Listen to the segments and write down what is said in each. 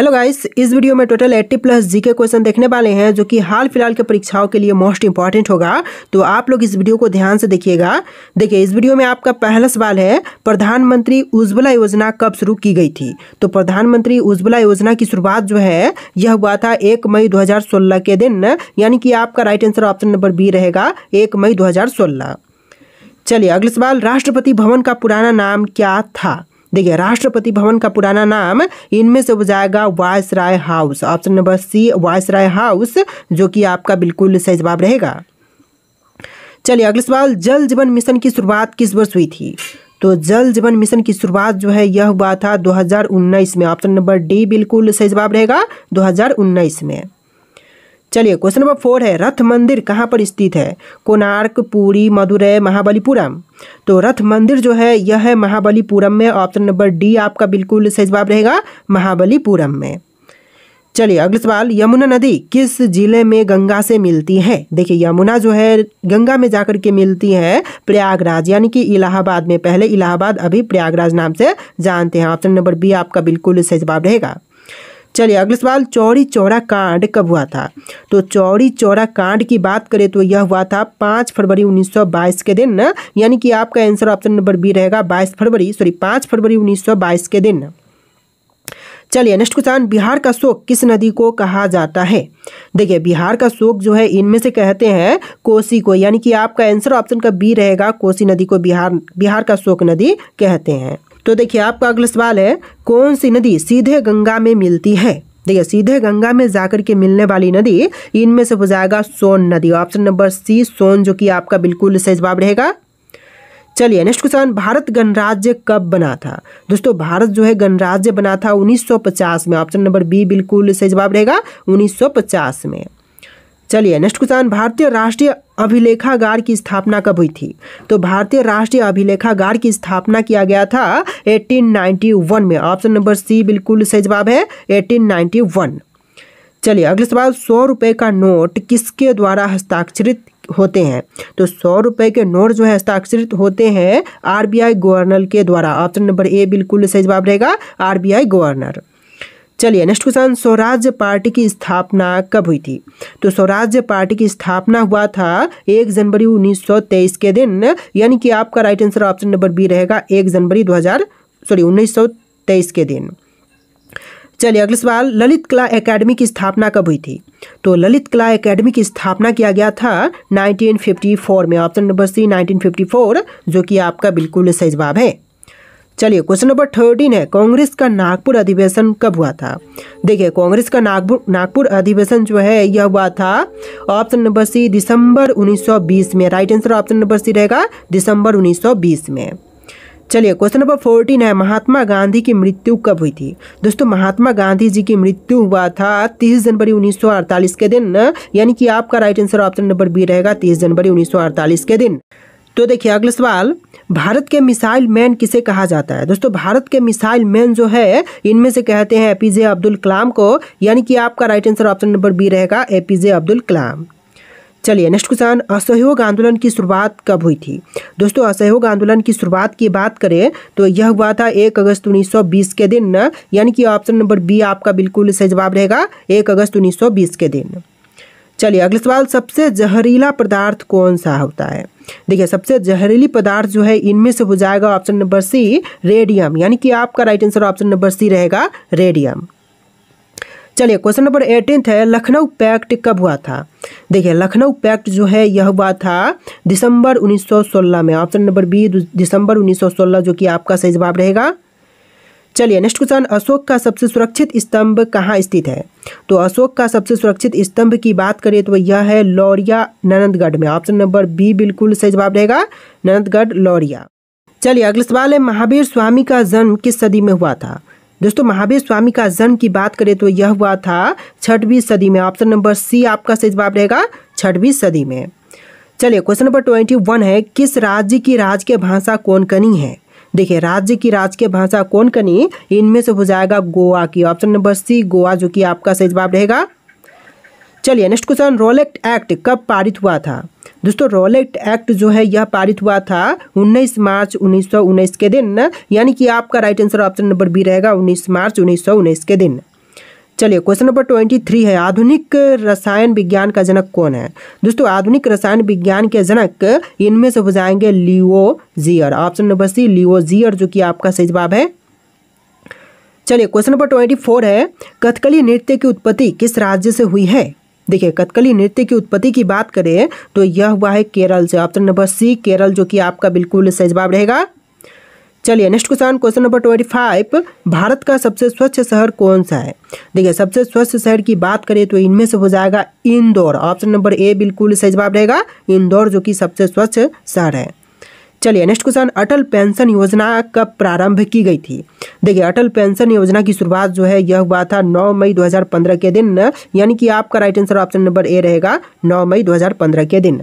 Hello guys, इस video में total 80 plus GK question देखने वाले हैं जो कि हाल फिलहाल के परीक्षाओं के लिए मोस्ट इंपॉर्टेंट होगा। तो आप लोग इस वीडियो को ध्यान से देखिएगा। देखिए, इस वीडियो में आपका पहला सवाल है, प्रधानमंत्री उज्ज्वला योजना कब शुरू की गई थी। तो प्रधानमंत्री उज्ज्वला योजना की शुरुआत जो है यह हुआ था 1 मई 2016 के दिन, यानी कि आपका right answer option number B रहेगा 1 मई 2016। चलिए अगला सवाल, राष्ट्रपति भवन का पुराना नाम क्या था। देखिए, राष्ट्रपति भवन का पुराना नाम इनमें से हो जाएगा viceroy house, option number C viceroy house, जो कि आपका बिल्कुल सही जवाब रहेगा। चलिए अगला सवाल, जल जीवन मिशन की शुरुआत किस वर्ष हुई थी। तो जल जीवन मिशन की शुरुआत जो है यह हुआ था 2019 में, ऑप्शन नंबर डी बिल्कुल सही जवाब रहेगा 2019 में। चलिए क्वेश्चन नंबर 4 है, रथ मंदिर कहाँ पर स्थित है। कोणार्क, पुरी, मदुरै, महाबलीपुरम। तो रथ मंदिर जो है यह है महाबलीपुरम में, ऑप्शन नंबर डी आपका बिल्कुल सही जवाब रहेगा महाबलीपुरम में। चलिए अगला सवाल, यमुना नदी किस जिले में गंगा से मिलती है। देखिए, यमुना जो है गंगा में जाकर के मिलती है प्रयागराज, यानी कि इलाहाबाद में। पहले इलाहाबाद, अभी प्रयागराज नाम से जानते हैं। ऑप्शन नंबर बी आपका बिल्कुल सही जवाब रहेगा। चलिए अगला सवाल, चौरी चौरा कांड कब हुआ था। तो चौरी चौरा कांड की बात करें तो यह हुआ था 5 फरवरी 1922 के दिन, यानी कि आपका आंसर ऑप्शन नंबर बी रहेगा 5 फरवरी 1922 के दिन। चलिए नेक्स्ट क्वेश्चन, बिहार का शोक किस नदी को कहा जाता है। देखिए, बिहार का शोक जो है इनमें से कहते हैं कोसी को, यानी कि आपका आंसर ऑप्शन का बी रहेगा कोसी नदी को बिहार का शोक नदी कहते हैं। तो देखिए आपका अगला सवाल है, कौन सी नदी सीधे गंगा में मिलती है। देखिए, सीधे गंगा में जाकर के मिलने वाली नदी इनमें से हो जाएगा सोन नदी, ऑप्शन नंबर सी सोन, जो कि आपका बिल्कुल सही जवाब रहेगा। चलिए नेक्स्ट क्वेश्चन, भारत गणराज्य कब बना था। दोस्तों, भारत जो है गणराज्य बना था 1950 में, ऑप्शन नंबर बी बिल्कुल सही जवाब रहेगा 1950 में। चलिए नेक्स्ट क्वेश्चन, भारतीय राष्ट्रीय अभिलेखागार की स्थापना कब हुई थी। तो भारतीय राष्ट्रीय अभिलेखागार की स्थापना किया गया था 1891 में, ऑप्शन नंबर सी बिल्कुल सही जवाब है 1891। चलिए अगला सवाल, 100 रुपये का नोट किसके द्वारा हस्ताक्षरित होते हैं। तो 100 रुपये के नोट जो है हस्ताक्षरित होते हैं आरबीआई गवर्नर के द्वारा, ऑप्शन नंबर ए बिल्कुल सही जवाब रहेगा आरबीआई गवर्नर। चलिए नेक्स्ट क्वेश्चन, स्वराज्य पार्टी की स्थापना कब हुई थी। तो स्वराज्य पार्टी की स्थापना हुआ था 1 जनवरी 1923 के दिन, यानी कि आपका right answer option number B रहेगा 1 जनवरी 1923 के दिन। चलिए अगला सवाल, ललित कला एकेडमी की स्थापना कब हुई थी। तो ललित कला एकेडमी की स्थापना किया गया था 1954 में, ऑप्शन नंबर सी 1954, जो कि आपका बिल्कुल सही जवाब है। चलिए क्वेश्चन नंबर 13 है, कांग्रेस का नागपुर अधिवेशन कब हुआ था। देखिए, कांग्रेस का नागपुर अधिवेशन जो है यह हुआ था ऑप्शन नंबर सी दिसंबर 1920 में, right answer option number C रहेगा दिसंबर 1920 में। चलिए क्वेश्चन नंबर 14 है, महात्मा गांधी की मृत्यु कब हुई थी। दोस्तों, महात्मा गांधी जी की मृत्यु हुआ था 30 जनवरी 1948 के दिन, यानी कि आपका right answer option number B रहेगा 30 जनवरी 1948 के दिन। तो देखिए अगला सवाल, भारत के मिसाइल मैन किसे कहा जाता है। दोस्तों, भारत के मिसाइल मैन जो है इनमें से कहते हैं एपीजे अब्दुल कलाम को, यानी कि आपका right answer option number B रहेगा एपीजे अब्दुल कलाम। चलिए नेक्स्ट क्वेश्चन, असहयोग आंदोलन की शुरुआत कब हुई थी। दोस्तों, असहयोग आंदोलन की शुरुआत की बात करें तो यह हुआ था 1 अगस्त 1920 के दिन, यानी कि ऑप्शन नंबर बी आपका बिल्कुल सही जवाब रहेगा 1 अगस्त 1920 के दिन। चलिए अगला सवाल, सबसे जहरीला पदार्थ कौन सा होता है। देखिए, सबसे जहरीली पदार्थ जो है इनमें से हो जाएगा ऑप्शन नंबर सी रेडियम, यानी कि आपका right answer option number C रहेगा रेडियम। चलिए क्वेश्चन नंबर 18 है, लखनऊ पैक्ट कब हुआ था। देखिए, लखनऊ पैक्ट जो है यह हुआ था दिसंबर 1916 में, ऑप्शन नंबर बी दिसंबर 1916, जो कि आपका सही जवाब रहेगा। चलिए नेक्स्ट क्वेश्चन, अशोक का सबसे सुरक्षित स्तंभ कहाँ स्थित है। तो अशोक का सबसे सुरक्षित स्तंभ की बात करें तो यह है लौरिया ननंदगढ़ में, ऑप्शन नंबर बी बिल्कुल सही जवाब रहेगा ननंदगढ़ लौरिया। चलिए अगला सवाल है, महावीर स्वामी का जन्म किस सदी में हुआ था। दोस्तों, महावीर स्वामी का जन्म की बात करें तो यह हुआ था 6वीं सदी में, ऑप्शन नंबर सी आपका सही जवाब रहेगा 6वीं सदी में। चलिए क्वेश्चन नंबर 21 है, किस राज्य की राजकीय भाषा कोंकणी है। देखिए, राज्य की राजकीय भाषा कोंकणी इनमें से हो जाएगा गोवा की, ऑप्शन नंबर सी गोवा, जो कि आपका सही जवाब रहेगा। चलिए नेक्स्ट क्वेश्चन, रोलेट एक्ट कब पारित हुआ था। दोस्तों, रोलेट एक्ट जो है यह पारित हुआ था 19 मार्च 1919 के दिन, यानी कि आपका right answer option number B रहेगा 19 मार्च 1919 के दिन। चलिए क्वेश्चन नंबर 23 है, आधुनिक रसायन विज्ञान का जनक कौन है? दोस्तों आधुनिक रसायन विज्ञान के जनक इनमें से हो जाएंगे लिओजियर। ऑप्शन नंबर सी लिओजियर जो कि आपका सही जवाब है। चलिए क्वेश्चन नंबर 24 है, कथकली नृत्य की उत्पत्ति किस राज्य से हुई है? देखिए कथकली नृत्य की उत्पत्ति की बात करें तो यह हुआ है केरल से। ऑप्शन नंबर सी केरल जो कि आपका बिल्कुल सही जवाब रहेगा। चलिए नेक्स्ट क्वेश्चन नंबर 25, भारत का सबसे स्वच्छ शहर कौन सा है? देखिए सबसे स्वच्छ शहर की बात करें तो इनमें से हो जाएगा इंदौर। ऑप्शन नंबर ए बिल्कुल सही जवाब रहेगा, इंदौर जो कि सबसे स्वच्छ शहर है। चलिए नेक्स्ट क्वेश्चन, अटल पेंशन योजना कब प्रारंभ की गई थी? देखिए अटल पेंशन योजना की शुरुआत जो है यह हुआ था 9 मई 2015 के दिन, यानी कि आपका right answer option number A रहेगा 9 मई 2015 के दिन।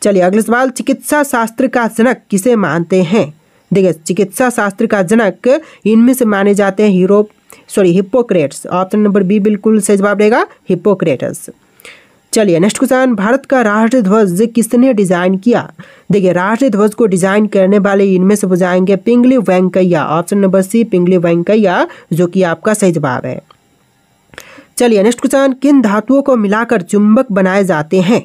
चलिए अगला सवाल, चिकित्सा शास्त्र का जनक किसे मानते हैं? देखिए चिकित्सा शास्त्र का जनक इनमें से माने जाते हैं हिप्पोक्रेट्स। ऑप्शन नंबर बी बिल्कुल सही जवाब रहेगा, हिप्पोक्रेटस। चलिए नेक्स्ट क्वेश्चन, भारत का राष्ट्रीय ध्वज किसने डिजाइन किया? देखिए राष्ट्रीय ध्वज को डिजाइन करने वाले इनमें से हो जाएंगे पिंगली वेंकैया। ऑप्शन नंबर सी पिंगली वेंकैया जो कि आपका सही जवाब है। चलिए नेक्स्ट क्वेश्चन, किन धातुओं को मिलाकर चुंबक बनाए जाते हैं?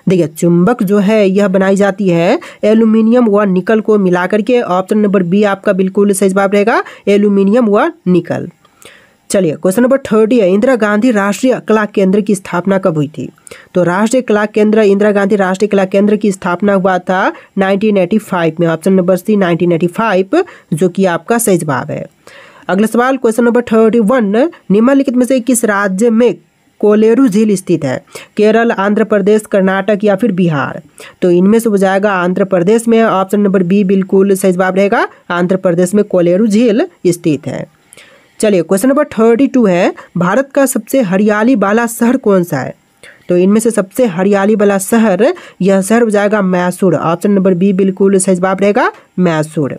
देखिए चुंबक जो है यह बनाई जाती है एल्यूमिनियम व निकल को मिलाकर के। ऑप्शन नंबर बी आपका बिल्कुल सही जवाब रहेगा, एल्यूमिनियम व निकल। चलिए क्वेश्चन नंबर 30 है, इंदिरा गांधी राष्ट्रीय कला केंद्र की स्थापना कब हुई थी? तो राष्ट्रीय कला केंद्र इंदिरा गांधी राष्ट्रीय कला केंद्र की स्थापना हुआ था 1985 में। ऑप्शन नंबर सी 1985 जो कि आपका सही जवाब है। अगला सवाल क्वेश्चन नंबर 31, निम्नलिखित में से किस राज्य में कोलेरू झील स्थित है? केरल, आंध्र प्रदेश, कर्नाटक या फिर बिहार? तो इनमें से हो जाएगा आंध्र प्रदेश में। ऑप्शन नंबर बी बिल्कुल सही जवाब रहेगा, आंध्र प्रदेश में कोलेरू झील स्थित है। चलिए क्वेश्चन नंबर 32 है, भारत का सबसे हरियाली वाला शहर कौन सा है? तो इनमें से सबसे हरियाली वाला शहर यह शहर हो जाएगा मैसूर। ऑप्शन नंबर बी बिल्कुल सही जवाब रहेगा, मैसूर।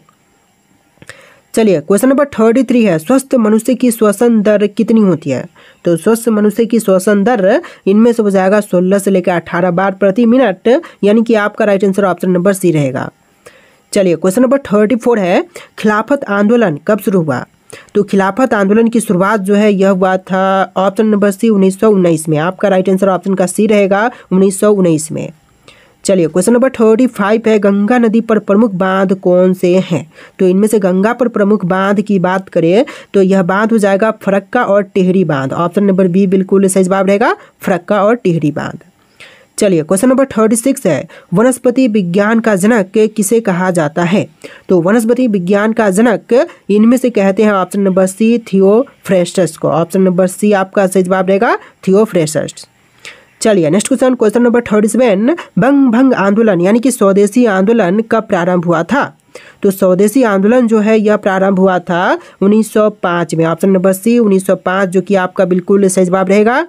चलिए क्वेश्चन नंबर 33 है, स्वस्थ मनुष्य की श्वसन दर कितनी होती है? तो स्वस्थ मनुष्य की श्वसन दर इनमें से हो जाएगा 16 से लेकर 18 बार प्रति मिनट, यानी कि आपका right answer option number C रहेगा। चलिए क्वेश्चन नंबर 34 है, खिलाफत आंदोलन कब शुरू हुआ? तो खिलाफत आंदोलन की शुरुआत जो है यह हुआ था ऑप्शन नंबर सी 1919 में। आपका राइट आंसर ऑप्शन का सी रहेगा 1919 में। चलिए क्वेश्चन नंबर 35 है, गंगा नदी पर प्रमुख बांध कौन से हैं? तो इनमें से गंगा पर प्रमुख बांध की बात करें तो यह बांध हो जाएगा फरक्का और टिहरी बांध। ऑप्शन नंबर बी बिल्कुल सही जवाब रहेगा, फरक्का और टिहरी बांध। चलिए क्वेश्चन नंबर 36 है, वनस्पति विज्ञान का जनक किसे कहा जाता है? तो वनस्पति विज्ञान का जनक इनमें से कहते हैं ऑप्शन नंबर सी थियोफ्रेस्टस को। ऑप्शन नंबर सी आपका सही जवाब रहेगा, थियोफ्रेस्टस। चलिए नेक्स्ट क्वेश्चन नंबर 37, बंग भंग आंदोलन यानी कि स्वदेशी आंदोलन कब प्रारंभ हुआ था? तो स्वदेशी आंदोलन जो है यह प्रारंभ हुआ था 1905 में। ऑप्शन नंबर सी 1905 जो कि आपका बिल्कुल सही जवाब रहेगा।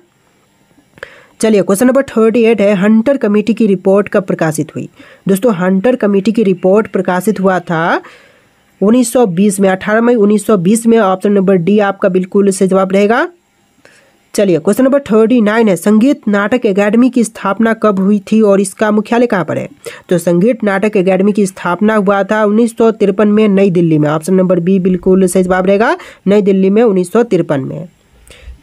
चलिए क्वेश्चन नंबर 38 है, हंटर कमेटी की रिपोर्ट कब प्रकाशित हुई? दोस्तों हंटर कमेटी की रिपोर्ट प्रकाशित हुआ था 1920 में, 18 मई 1920 में। ऑप्शन नंबर डी आपका बिल्कुल सही जवाब रहेगा। चलिए क्वेश्चन नंबर 39 है, संगीत नाटक एकेडमी की स्थापना कब हुई थी और इसका मुख्यालय कहाँ पर है? तो संगीत नाटक एकेडमी की स्थापना हुआ था 1953 में नई दिल्ली में। ऑप्शन नंबर बी बिल्कुल सही जवाब रहेगा, नई दिल्ली में 1953 में।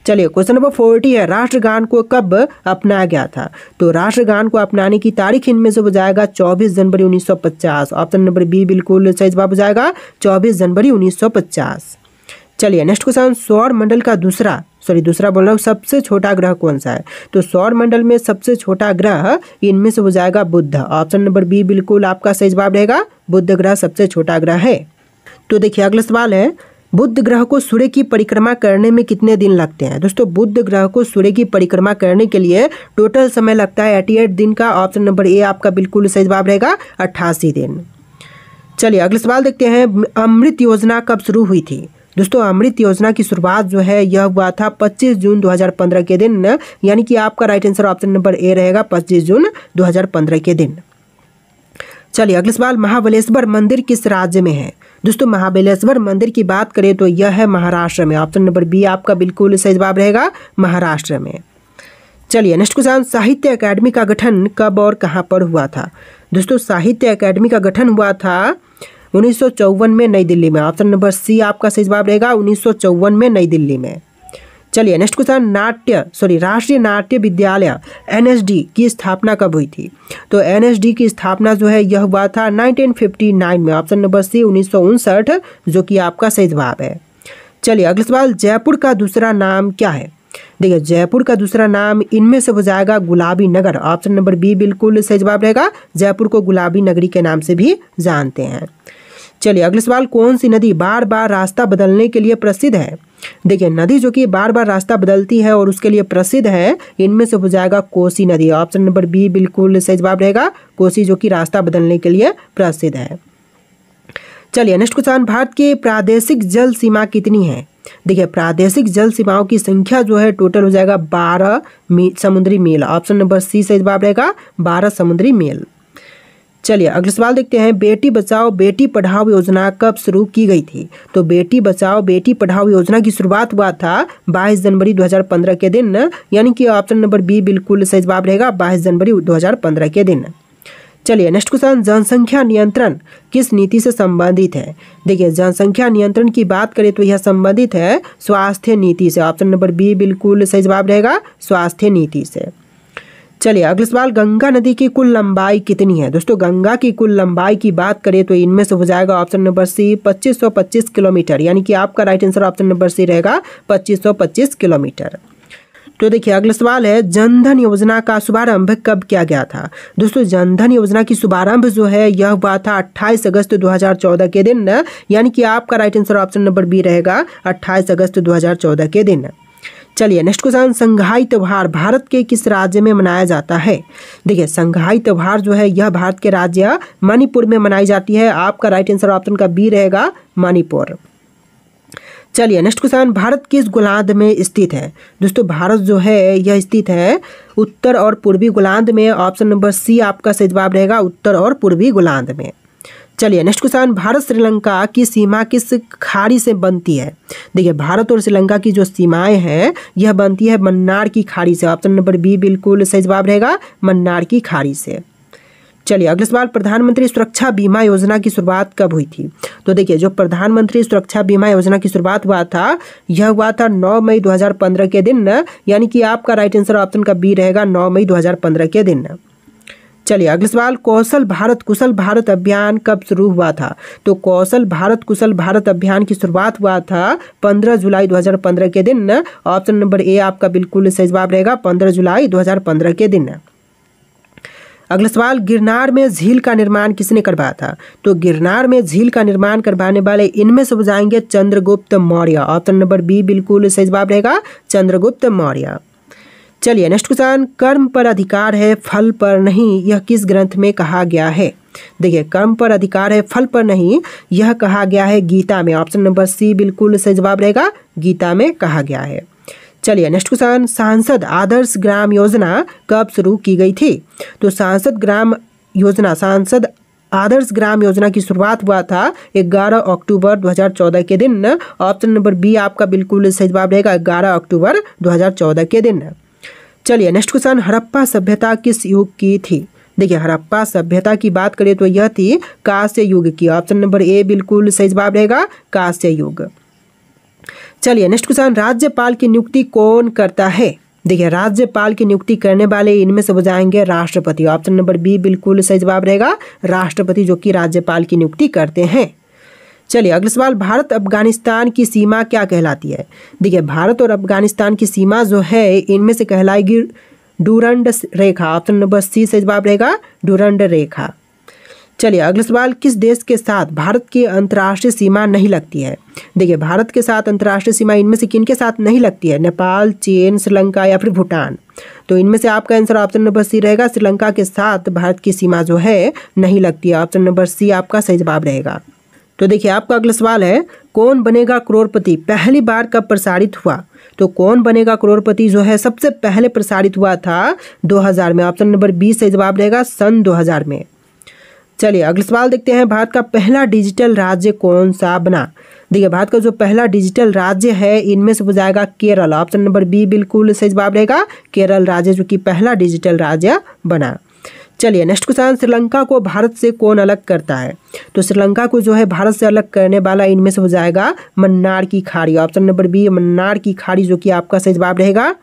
चलिए क्वेश्चन नंबर 40 है, राष्ट्रगान को कब अपनाया गया था? तो राष्ट्रगान को अपनाने की तारीख इनमें से हो जाएगा 24 जनवरी 1950। ऑप्शन नंबर बी बिल्कुल सही जवाब हो जाएगा, 24 जनवरी 1950। चलिए नेक्स्ट क्वेश्चन, सौर मंडल का दूसरा बोल रहा हूँ, सबसे छोटा ग्रह कौन सा है? तो सौर मंडल में सबसे छोटा ग्रह इनमें से हो जाएगा बुध। ऑप्शन नंबर बी बिल्कुल आपका सही जवाब रहेगा, बुध ग्रह सबसे छोटा ग्रह है। तो देखिए अगला सवाल है, बुध ग्रह को सूर्य की परिक्रमा करने में कितने दिन लगते हैं? दोस्तों बुध ग्रह को सूर्य की परिक्रमा करने के लिए टोटल समय लगता है 88 दिन का। ऑप्शन नंबर ए आपका बिल्कुल सही जवाब रहेगा, 88 दिन। चलिए अगला सवाल देखते हैं, अमृत योजना कब शुरू हुई थी? दोस्तों अमृत योजना की शुरुआत जो है यह हुआ था 25 जून 2015 के दिन, यानी कि आपका right answer option number A रहेगा, 25 जून 2015 के दिन। चलिए अगला सवाल, महाबलेश्वर मंदिर किस राज्य में है? दोस्तों महाबलेश्वर मंदिर की बात करें तो यह है महाराष्ट्र में। ऑप्शन नंबर बी आपका बिल्कुल सही जवाब रहेगा, महाराष्ट्र में। चलिए नेक्स्ट क्वेश्चन, साहित्य अकादमी का गठन कब और कहां पर हुआ था? दोस्तों साहित्य अकादमी का गठन हुआ था 1954 में नई दिल्ली में। ऑप्शन नंबर सी आपका सही जवाब रहेगा, 1954 में नई दिल्ली में। चलिए नेक्स्ट क्वेश्चन, राष्ट्रीय नाट्य विद्यालय NSD की स्थापना कब हुई थी? तो NSD की स्थापना जो है यह हुआ था 1959 में, ऑप्शन नंबर सी 1959, जो कि आपका सही जवाब है। चलिए अगला सवाल, जयपुर का दूसरा नाम क्या है? देखिए जयपुर का दूसरा नाम इनमें से हो जाएगा गुलाबी नगर, ऑप्शन नंबर बी बिल्कुल सही जवाब रहेगा। जयपुर को गुलाबी नगरी के नाम से भी जानते हैं। चलिए अगला सवाल, कौन सी नदी बार बार रास्ता बदलने के लिए प्रसिद्ध है? देखिए नदी जो कि बार बार रास्ता बदलती है और उसके लिए प्रसिद्ध है, इनमें से हो जाएगा कोसी नदी, ऑप्शन नंबर बी बिल्कुल सही जवाब रहेगा। कोसी जो कि रास्ता बदलने के लिए प्रसिद्ध है। चलिए नेक्स्ट क्वेश्चन, भारत की प्रादेशिक जल सीमा कितनी है? देखिए प्रादेशिक जल सीमाओं की संख्या जो है टोटल हो जाएगा 12 समुद्री मील, ऑप्शन नंबर सी सही जवाब रहेगा, 12 समुद्री मील। चलिए अगला सवाल देखते हैं, बेटी बचाओ बेटी पढ़ाओ योजना कब शुरू की गई थी? तो बेटी बचाओ बेटी पढ़ाओ योजना की शुरुआत हुआ था 22 जनवरी 2015 के दिन, यानी कि ऑप्शन नंबर बी बिल्कुल सही जवाब रहेगा, 22 जनवरी 2015 के दिन। चलिए नेक्स्ट क्वेश्चन, जनसंख्या नियंत्रण किस नीति से संबंधित है? देखिए जनसंख्या नियंत्रण की बात करें तो यह संबंधित है स्वास्थ्य नीति से, ऑप्शन नंबर बी बिल्कुल सही जवाब रहेगा, स्वास्थ्य नीति से। चलिए अगला सवाल, गंगा नदी की कुल लंबाई कितनी है? दोस्तों गंगा की कुल लंबाई की बात करें तो इनमें से हो जाएगा ऑप्शन नंबर सी 2525 किलोमीटर, यानी कि आपका right answer option number C रहेगा 2525 किलोमीटर। तो देखिए अगला सवाल है, जनधन योजना का शुभारंभ कब किया गया था? दोस्तों जनधन योजना की शुभारंभ जो है यह हुआ था 28 अगस्त 2014 के दिन, यानी कि आपका right answer option number B रहेगा 28 अगस्त 2014 के दिन। चलिए नेक्स्ट क्वेश्चन, संघाई त्योहार भारत के किस राज्य में मनाया जाता है? देखिए संघाई त्योहार जो है यह भारत के राज्य मणिपुर में मनाई जाती है, आपका राइट आंसर ऑप्शन का बी रहेगा, मणिपुर। चलिए नेक्स्ट क्वेश्चन, भारत किस गोलार्ध में स्थित है? दोस्तों भारत जो है यह स्थित है उत्तर और पूर्वी गोलार्ध में, ऑप्शन नंबर सी आपका सही जवाब रहेगा, उत्तर और पूर्वी गोलार्ध में। चलिए नेक्स्ट क्वेश्चन, भारत श्रीलंका की सीमा किस खाड़ी से बनती है? देखिए भारत और श्रीलंका की जो सीमाएं हैं यह बनती है मन्नार की खाड़ी से, ऑप्शन नंबर बी बिल्कुल सही जवाब रहेगा, मन्नार की खाड़ी से। चलिए अगला सवाल, प्रधानमंत्री सुरक्षा बीमा योजना की शुरुआत कब हुई थी? तो देखिए जो प्रधानमंत्री सुरक्षा बीमा योजना की शुरुआत हुआ था यह हुआ था 9 मई 2015 के दिन, यानी कि आपका राइट आंसर ऑप्शन का बी रहेगा, 9 मई 2015 के दिन। चलिए अगला सवाल, कौशल भारत कुशल भारत अभियान कब शुरू हुआ था? तो कौशल भारत कुशल भारत अभियान की शुरुआत हुआ था 15 जुलाई 2015 के दिन, ऑप्शन नंबर ए आपका बिल्कुल सही जवाब रहेगा, 15 जुलाई 2015 के दिन। अगला सवाल, गिरनार में झील का निर्माण किसने करवाया था? तो गिरनार में झील का निर्माण करवाने वाले इनमें से हो जाएंगे Chandragupta Maurya, option number B बिल्कुल सही जवाब रहेगा, चंद्रगुप्त मौर्य। चलिए नेक्स्ट क्वेश्चन, कर्म पर अधिकार है फल पर नहीं, यह किस ग्रंथ में कहा गया है? देखिए कर्म पर अधिकार है फल पर नहीं, यह कहा गया है गीता में, ऑप्शन नंबर सी बिल्कुल सही जवाब रहेगा, गीता में कहा गया है। चलिए नेक्स्ट क्वेश्चन, सांसद आदर्श ग्राम योजना कब शुरू की गई थी? तो सांसद आदर्श ग्राम योजना की शुरुआत हुआ था 11 अक्टूबर 2014 के दिन, ऑप्शन नंबर बी आपका बिल्कुल सही जवाब रहेगा, 11 अक्टूबर 2014 के दिन। चलिए नेक्स्ट क्वेश्चन, हड़प्पा सभ्यता किस युग की थी? देखिए हड़प्पा सभ्यता की बात करें तो यह थी कांस्य युग की, ऑप्शन नंबर ए बिल्कुल सही जवाब रहेगा, कांस्य युग। चलिए नेक्स्ट क्वेश्चन, राज्यपाल की नियुक्ति कौन करता है? देखिए राज्यपाल की नियुक्ति करने वाले इनमें से हो जाएंगे राष्ट्रपति, ऑप्शन नंबर बी बिल्कुल सही जवाब रहेगा, राष्ट्रपति जो कि राज्यपाल की नियुक्ति करते हैं। चलिए अगला सवाल, भारत अफगानिस्तान की सीमा क्या कहलाती है? देखिए भारत और अफगानिस्तान की सीमा जो है इनमें से कहलाएगी डूरंड रेखा, ऑप्शन नंबर सी सही जवाब रहेगा, डूरंड रेखा। चलिए अगला सवाल, किस देश के साथ भारत की अंतर्राष्ट्रीय सीमा नहीं लगती है? देखिए भारत के साथ अंतर्राष्ट्रीय सीमा इनमें से किन के साथ नहीं लगती है? नेपाल, चीन, श्रीलंका या फिर भूटान। तो इनमें से आपका आंसर ऑप्शन नंबर सी रहेगा, श्रीलंका के साथ भारत की सीमा जो है नहीं लगती है, ऑप्शन नंबर सी आपका सही जवाब रहेगा। तो देखिए आपका अगला सवाल है, कौन बनेगा करोड़पति पहली बार कब प्रसारित हुआ? तो कौन बनेगा करोड़पति जो है सबसे पहले प्रसारित हुआ था 2000 में, ऑप्शन नंबर बी सही जवाब रहेगा, सन 2000 में। चलिए अगला सवाल देखते हैं, भारत का पहला डिजिटल राज्य कौन सा बना? देखिए भारत का जो पहला डिजिटल राज्य है इनमें से हो जाएगा केरल, ऑप्शन नंबर बी बिल्कुल सही जवाब रहेगा, केरल राज्य जो कि पहला डिजिटल राज्य बना। चलिए नेक्स्ट क्वेश्चन, श्रीलंका को भारत से कौन अलग करता है? तो श्रीलंका को जो है भारत से अलग करने वाला इनमें से हो जाएगा मन्नार की खाड़ी। ऑप्शन नंबर बी मन्नार की खाड़ी जो कि आपका सही जवाब रहेगा।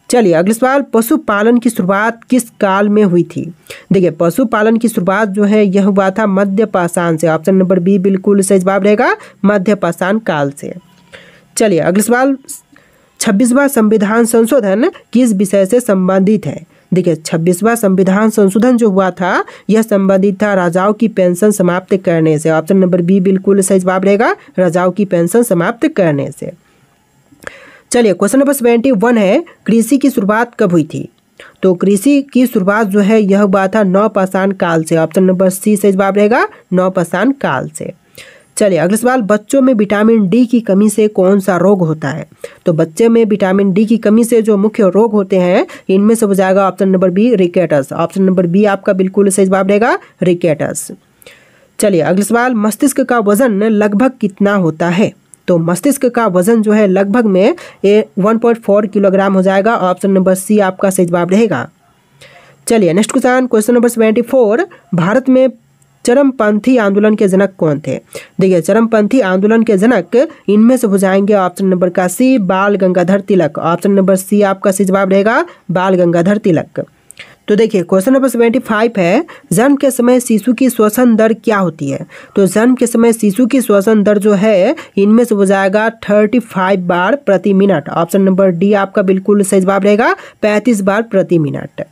चलिए अगला सवाल, पशुपालन की शुरुआत किस काल में हुई थी? देखिए पशुपालन की शुरुआत जो है यह हुआ था मध्य पाषाण से। ऑप्शन नंबर बी बिल्कुल सही जवाब रहेगा, मध्य पाषाण काल से। चलिए अगला सवाल, 26वां संविधान संशोधन किस विषय से संबंधित है? देखिए 26वां संविधान संशोधन जो हुआ था यह संबंधित था राजाओं की पेंशन समाप्त करने से। ऑप्शन नंबर बी बिल्कुल सही जवाब रहेगा, राजाओं की पेंशन समाप्त करने से। चलिए क्वेश्चन नंबर 71 है, कृषि की शुरुआत कब हुई थी? तो कृषि की शुरुआत जो है यह हुआ था नवपाषाण काल से। ऑप्शन नंबर सी सही जवाब रहेगा, नवपाषाण काल से। चलिए अगला सवाल, बच्चों में विटामिन डी की कमी से कौन सा रोग होता है? तो बच्चे में विटामिन डी की कमी से जो मुख्य रोग होते हैं इनमें से हो जाएगा option number B rickets. Option number B आपका बिल्कुल सही जवाब रहेगा, रिकेटस। चलिए अगला सवाल, मस्तिष्क का वजन लगभग कितना होता है? तो मस्तिष्क का वजन जो है लगभग में 1.4 किलोग्राम हो जाएगा। ऑप्शन नंबर सी आपका सही जवाब रहेगा। चलिए next question, question number 74, Bharat में चरमपंथी आंदोलन के जनक कौन थे? देखिए चरमपंथी आंदोलन के जनक इनमें से हो जाएंगे ऑप्शन नंबर का सी बाल गंगाधर तिलक। ऑप्शन नंबर सी आपका सही जवाब रहेगा, बाल गंगाधर तिलक। तो देखिए क्वेश्चन नंबर 75 है, जन्म के समय शिशु की श्वसन दर क्या होती है? तो जन्म के समय शिशु की श्वसन दर जो है इनमें से हो जाएगा 35 बार प्रति मिनट। ऑप्शन नंबर डी आपका बिल्कुल सही जवाब रहेगा, 35 बार प्रति मिनट।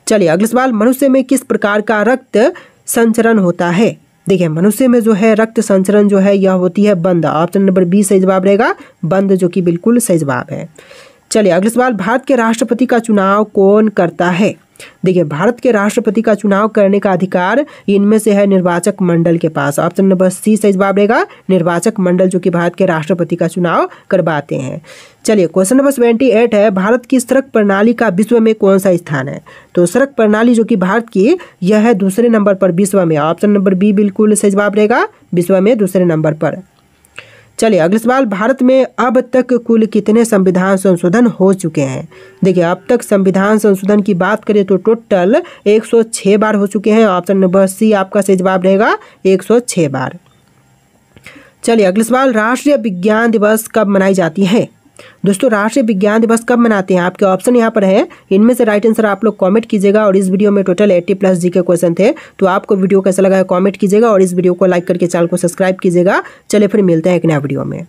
चलिए अगला सवाल, मनुष्य में किस प्रकार का रक्त संचरण होता है? देखिए मनुष्य में जो है रक्त संचरण जो है यह होती है बंद। ऑप्शन नंबर बी सही जवाब रहेगा, बंद, जो कि बिल्कुल सही जवाब है। चलिए अगला सवाल, भारत के राष्ट्रपति का चुनाव कौन करता है? देखिए भारत के राष्ट्रपति का चुनाव करने का अधिकार इनमें से है निर्वाचक मंडल के पास। ऑप्शन नंबर सी सही जवाब रहेगा, निर्वाचक मंडल जो कि भारत के राष्ट्रपति का चुनाव करवाते हैं। चलिए क्वेश्चन नंबर 78 है, भारत की सड़क प्रणाली का विश्व में कौन सा स्थान है? तो सड़क प्रणाली जो कि भारत की यह है दूसरे नंबर पर विश्व में। ऑप्शन नंबर बी बिल्कुल सही जवाब रहेगा, विश्व में दूसरे नंबर पर। चलिए अगला सवाल, भारत में अब तक कुल कितने संविधान संशोधन हो चुके हैं? देखिए अब तक संविधान संशोधन की बात करें तो टोटल 106 बार हो चुके हैं। ऑप्शन नंबर सी आपका सही जवाब रहेगा, 106 बार। चलिए अगला सवाल, राष्ट्रीय विज्ञान दिवस कब मनाई जाती है? दोस्तों राष्ट्रीय विज्ञान दिवस कब मनाते हैं? आपके ऑप्शन यहाँ पर है, इनमें से राइट आंसर आप लोग कमेंट कीजिएगा। और इस वीडियो में टोटल 80+ जी के क्वेश्चन थे, तो आपको वीडियो कैसा लगा है कमेंट कीजिएगा और इस वीडियो को लाइक करके चैनल को सब्सक्राइब कीजिएगा। चलिए फिर मिलते हैं एक नया वीडियो में।